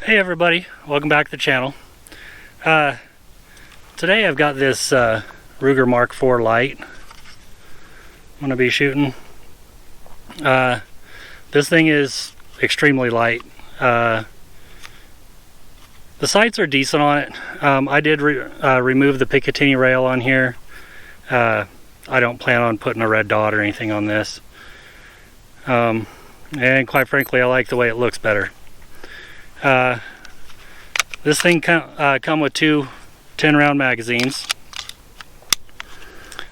Hey everybody, welcome back to the channel. Today I've got this Ruger Mark IV Lite I'm going to be shooting. This thing is extremely light. The sights are decent on it. I did remove the Picatinny rail on here. I don't plan on putting a red dot or anything on this. And quite frankly, I like the way it looks better. This thing come with two 10-round magazines.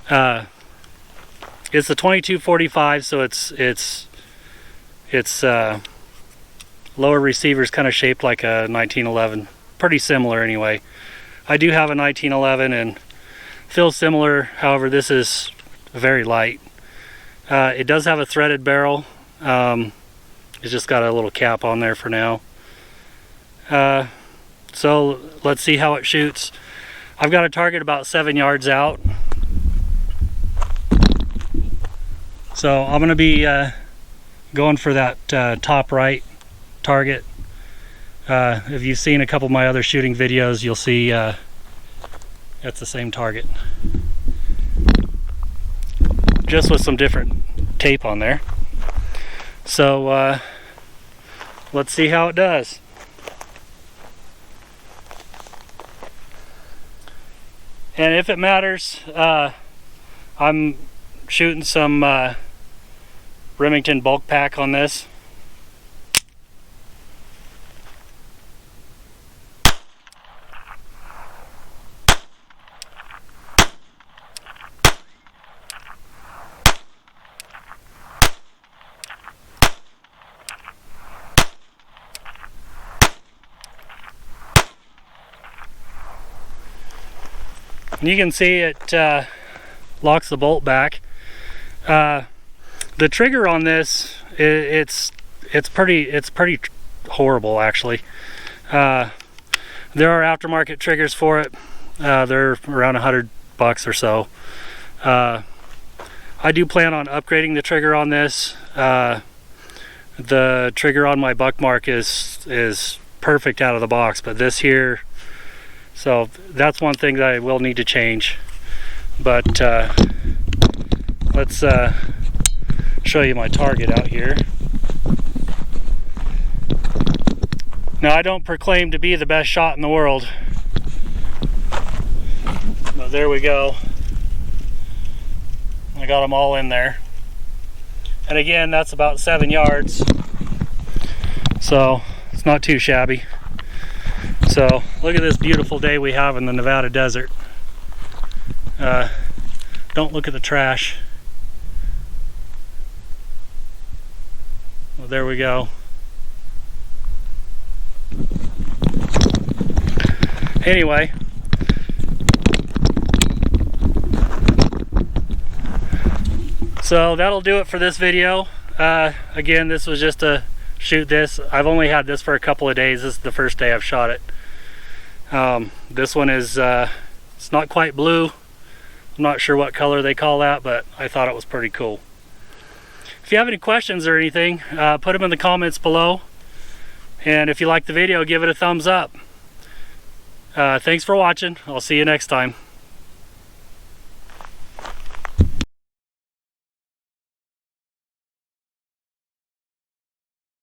It's a 22-45, so its lower receiver is kind of shaped like a 1911. Pretty similar anyway. I do have a 1911 and feels similar. However, this is very light. It does have a threaded barrel. It's just got a little cap on there for now. So let's see how it shoots. I've got a target about 7 yards out. So I'm going to be going for that top right target. If you've seen a couple of my other shooting videos, you'll see that's the same target. Just with some different tape on there. So let's see how it does. And if it matters, I'm shooting some Remington bulk pack on this. And you can see it locks the bolt back. The trigger on this, it's pretty horrible actually. There are aftermarket triggers for it. They're around $100 or so. I do plan on upgrading the trigger on this. The trigger on my Buckmark is perfect out of the box, but this here. So that's one thing that I will need to change. But let's show you my target out here. Now, I don't proclaim to be the best shot in the world, but there we go. I got them all in there. And again, that's about 7 yards. So it's not too shabby. So look at this beautiful day we have in the Nevada desert. Don't look at the trash. Well, there we go. Anyway, so that'll do it for this video. Again, this was just to shoot this. I've only had this for a couple of days. This is the first day I've shot it. This one is it's not quite blue. I'm not sure what color they call that, but I thought it was pretty cool. If you have any questions or anything, put them in the comments below. And if you like the video, give it a thumbs up. Thanks for watching. I'll see you next time.